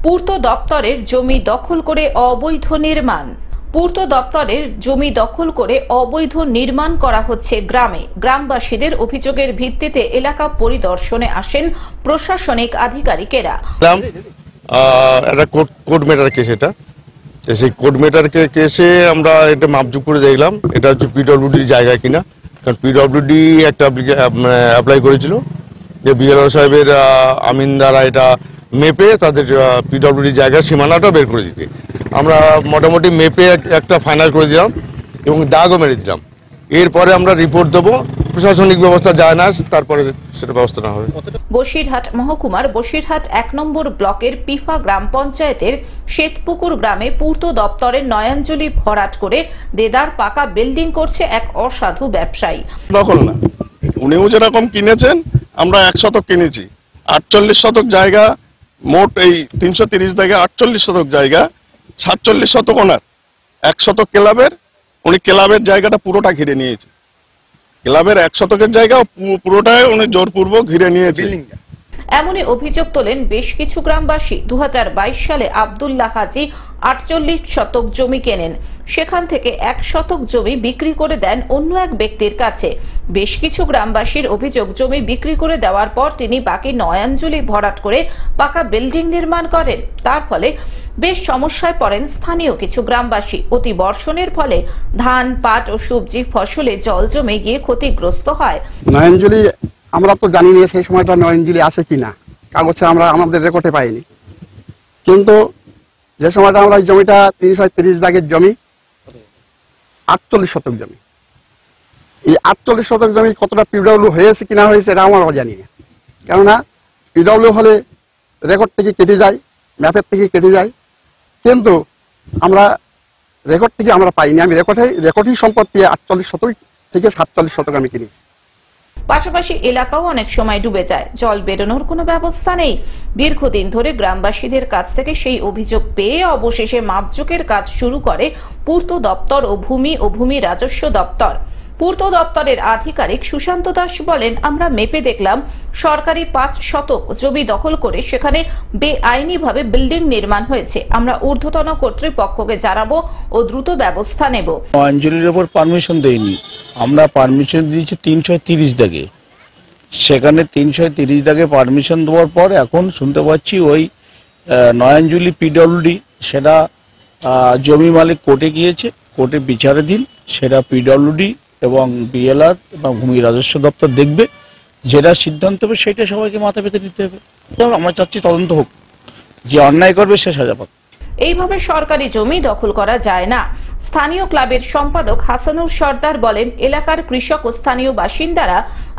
পূর্ত দপ্তরের জমি দখল করে অবৈধ নির্মাণ। পূর্ত দপ্তরের জমি দখল করে অবৈধ নির্মাণ করা হচ্ছে গ্রামে। গ্রামবাসীদের অভিযোগের ভিত্তিতে এলাকা পরিদর্শনে আসেন প্রশাসনিক আধিকারিকেরা। একটা কোর্ট ম্যাটার কেস, এটা সেই কোর্ট ম্যাটার কেসে আমরা এটা মাপজুপ করে দেখলাম এটা হচ্ছে পিডব্লিউডির জায়গা কিনা। কারণ পিডব্লিউডি একটা অ্যাপ্লাই করেছিল যে বিএলআর সাহেবের আমিন দ্বারা এটা মেপে তাদের পিডব্লিউডি জায়গার সীমানাটা বের করে দিতে। আমরা মোটামুটি মেপে একটা ফাইনাল করে দিলাম এবং দাগও মেরে দিলাম। এরপরে আমরা রিপোর্ট দেবো, প্রশাসনিক ব্যবস্থা যায় না, তারপরে সেটা ব্যবস্থা না হবে। বসিরহাট মহকুমার বসিরহাট 1 নম্বর ব্লকের পিফা গ্রাম পঞ্চায়েতের শ্বেতপুকুর গ্রামে পূর্ত দপ্তরের নয়াঞ্জলি ভরাট করে দেদার পাকা বিল্ডিং করছে এক অসাধু ব্যবসায়ী। দখল না, উনিও যেরকম কিনেছেন আমরা 1 শতক কিনেছি। 48 শতক জায়গা, মোট এই 330 থেকে 48 শতক জায়গা, 47 শতক ওনার, 1 শতক ক্লাবের। উনি ক্লাবের জায়গাটা পুরোটা ঘিরে নিয়েছে। ক্লাবের 1 শতকের জায়গা পুরোটাই উনি জোরপূর্বক ঘিরে নিয়েছে। এমনই অভিযোগ তোলেন বেশ কিছু গ্রামবাসী। 2022 সালে আব্দুল্লাহ হাজি 48 শতক জমি কেনেন, সেখান থেকে 1 শতক জমি বিক্রি করে দেন অন্য এক ব্যক্তির কাছে। বেশ কিছু গ্রামবাসীর অভিযোগ, জমি বিক্রি করে দেওয়ার পর তিনি বাকি নয়াঞ্জলি ভরাট করে পাকা বিল্ডিং নির্মাণ করেন। তার ফলে বেশ সমস্যায় পড়েন স্থানীয় কিছু গ্রামবাসী। অতি বর্ষণের ফলে ধান, পাট ও সবজি ফসলে জল জমে গিয়ে ক্ষতিগ্রস্ত হয়। নয়াঞ্জলি আমরা তো জানি না সেই সময়টা নয়াঞ্জলি আছে কিনা, কাগজে আমরা আমাদের রেকর্ডে পাইনি। কিন্তু যে সময়টা আমরা জমিটা 330 দাগের জমি, 48 শতক জমি, এই 48 শতক জমি কতটা পিডব্লিউ হয়েছে কিনা হয়েছে এটা আমরাও জানি না। কেননা পিডব্লিউ হলে রেকর্ড থেকে কেটে যায়, ম্যাপের থেকে কেটে যায়, কিন্তু আমরা রেকর্ড থেকে আমরা পাইনি। আমি রেকর্ডই সম্পত্তি 48 শতক থেকে 47 শতক আমি কিনেছি। পাশাপাশি এলাকাও অনেক সময় ডুবে যায়, জল বেরোনোর কোনো ব্যবস্থা নেই। দীর্ঘদিন ধরে গ্রামবাসীদের কাছ থেকে সেই অভিযোগ পেয়ে অবশেষে মাপজোকের কাজ শুরু করে পূর্ত দপ্তর ও ভূমি রাজস্ব দপ্তর। পূর্ত দপ্তরের আধিকারিক সুশান্ত দাস বলেন, আমরা মেপে দেখলাম সরকারি 5 শতক জমি দখল করে সেখানে বেআইনিভাবে বিল্ডিং নির্মাণ হয়েছে। আমরা ঊর্ধ্বতন কর্তৃপক্ষকে জানাবো ও দ্রুত ব্যবস্থা নেব। নয়াঞ্জলির ওপর পারমিশন দেয়নি, আমরা পারমিশন দিয়েছি 330 দাগে। সেখানে 330 দাগে পারমিশন দেওয়ার পর এখন শুনতে পাচ্ছি ওই নয়াঞ্জলি পিডব্লিউডি সেটা জমি মালিক কোর্টে গিয়েছে, কোর্টে বিচারাধীন। সেটা পিডব্লিউডি এবং বিএলআর এবং ভূমি রাজস্ব দপ্তর দেখবে, যেটা সিদ্ধান্ত হবে সেটা সবাইকে মাথা পেতে নিতে হবে। আমরা চাচ্ছি তদন্ত হোক, যে অন্যায় করবে সে সাজা পাক। এইভাবে সরকারি জমি দখল করা যায় না। স্থানীয় ক্লাবের সম্পাদক হাসানুর সর্দার বলেন, এলাকার কৃষক ও স্থানীয় বাসিন্দারা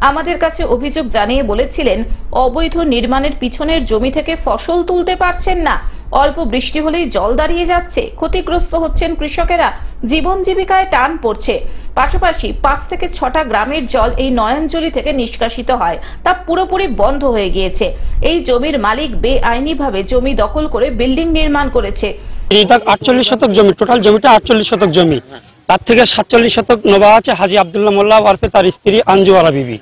আমাদের কাছে অভিযোগ জানিয়ে বলেছিলেন অবৈধ নির্মাণের পিছনের জমি থেকে ফসল তুলতে পারছেন না, অল্প বৃষ্টি হলেই জল দাঁড়িয়ে যাচ্ছে, ক্ষতিগ্রস্ত হচ্ছেন কৃষকেরা, জীবন জীবিকায় টান পড়ছে। পাশাপাশি 5 থেকে 6টা গ্রামের জল এই নয়াঞ্জলি থেকে নিষ্কাশিত হয়, তা পুরোপুরি বন্ধ হয়ে গিয়েছে। এই জমির মালিক বেআইনিভাবে জমি দখল করে বিল্ডিং নির্মাণ করেছে। 48 শতক জমি, টোটাল জমিটা 48 শতক জমি, তার থেকে 47 শতক নেওয়া আছে হাজি আব্দুল্লাহ মোল্লা ওরফে তার স্ত্রী আঞ্জুয়ারা বিবি।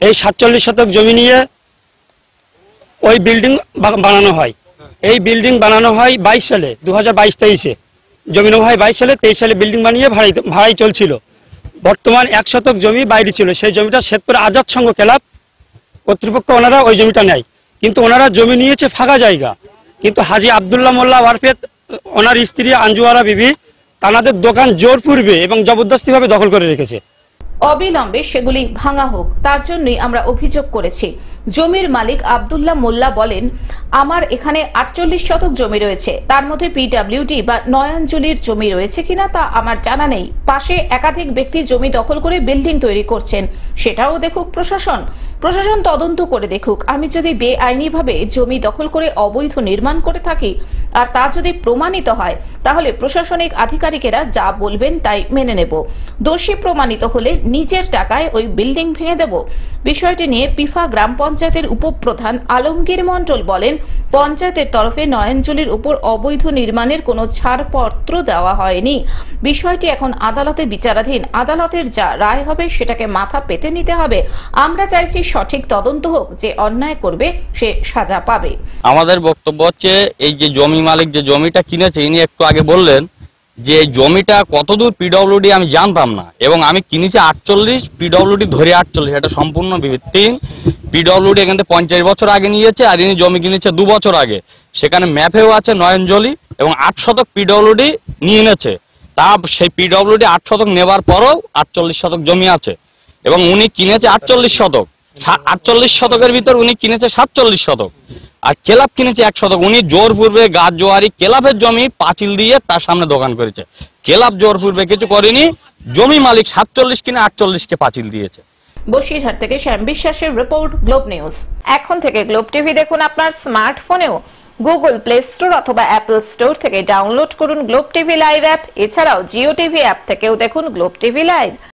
এই 47 শতক জমি নিয়ে ওই বিল্ডিং বানানো হয়। এই বিল্ডিং বানানো হয় 22 সালে, 2022-23-এ জমি নেওয়া হয়। 22 সালে, 23 সালে বিল্ডিং বানিয়ে ভাড়াই চলছিল। বর্তমান 1 শতক জমি বাইরে ছিল, সেই জমিটা শ্বেতপুর আজাদ সংঘ ক্লাব কর্তৃপক্ষ ওনারা ওই জমিটা নেয়, কিন্তু ওনারা জমি নিয়েছে ফাঁকা জায়গা। কিন্তু হাজি আব্দুল্লাহ মোল্লা ওরফে ওনার স্ত্রী আঞ্জুয়ারা বিবি তাদের দোকান জোর পূর্বে এবং জবরদস্তি ভাবে দখল করে রেখেছে। অবিলম্বে সেগুলি ভাঙা হোক, তার জন্যই আমরা অভিযোগ করেছি। জমির মালিক আব্দুল্লাহ মোল্লা বলেন, আমার এখানে 48 শতক জমি রয়েছে, তার মধ্যে পিডব্লিউডি বা নয়াঞ্জলির জমি রয়েছে কিনা তা আমার জানা নেই। পাশে একাধিক ব্যক্তি জমি দখল করে বিল্ডিং তৈরি করছেন, সেটাও দেখুক প্রশাসন। প্রশাসন তদন্ত করে দেখুক। আমি যদি বেআইনিভাবে জমি দখল করে অবৈধ নির্মাণ করে থাকি আর তা যদি প্রমাণিত হয়, তাহলে প্রশাসনিক আধিকারিকেরা যা বলবেন তাই মেনে নেব। দোষী প্রমাণিত হলে নিজের টাকায় ওই বিল্ডিং ভেঙে দেব। বিষয়টি নিয়ে পিফা গ্রাম পঞ্চায়েতের উপপ্রধান আলমগীর মণ্ডল বলেন, পঞ্চায়েতের তরফে নয়নজলির উপর অবৈধ নির্মাণের কোনো ছাড়পত্র দেওয়া হয়নি। বিষয়টি এখন আদালতে বিচারাধীন। আদালতের যা রায় হবে সেটাকে মাথা পেতে নিতে হবে। আমরা চাইছি সঠিক তদন্ত হোক, যে অন্যায় করবে সে সাজা পাবে। আমাদের বক্তব্য হচ্ছে, এই যে জমি মালিক যে জমিটা কিনেছে, ইনি একটু আগে বললেন যে জমিটা কতদূর পিডব্লিউডি আমি জানতাম না, এবং আমি কিনেছি 48, পিডব্লিউডি ধরে 48, এটা সম্পূর্ণ ভিত্তিহীন। পিডব্লিউডি এখান থেকে 50 বছর আগে নিয়েছে, আর ইনি জমি কিনেছে 2 বছর আগে। সেখানে ম্যাপেও আছে নয়নজলি, এবং 8 শতক পিডব্লিউডি নিয়ে এনেছে। তা সেই পিডব্লিউডি 8 শতক নেবার পরেও 48 শতক জমি আছে, এবং উনি কিনেছে 48 শতক। 48 শতকের ভিতর উনি কিনেছে 47 শতক, আর ক্লাব কিনেছে 1 শতক। উনি জোরপূর্বে গাছ জোয়ারি ক্লাবের জমি পাঁচিল দিয়ে তার সামনে দোকান করেছে। ক্লাব জোরপূর্বে কিছু করেনি, জমি মালিক 47 কিনে 48কে পাঁচিল দিয়েছে। বসিরহাট থেকে শ্যাম বিশ্বাসের রিপোর্ট, গ্লোব নিউজ। এখন থেকে গ্লোব টিভি দেখুন আপনার স্মার্টফোনেও। গুগল প্লে স্টোর অথবা অ্যাপল স্টোর থেকে ডাউনলোড করুন গ্লোব টিভি লাইভ অ্যাপ। এছাড়াও জিও টিভি অ্যাপ থেকেও দেখুন গ্লোব টিভি লাইভ।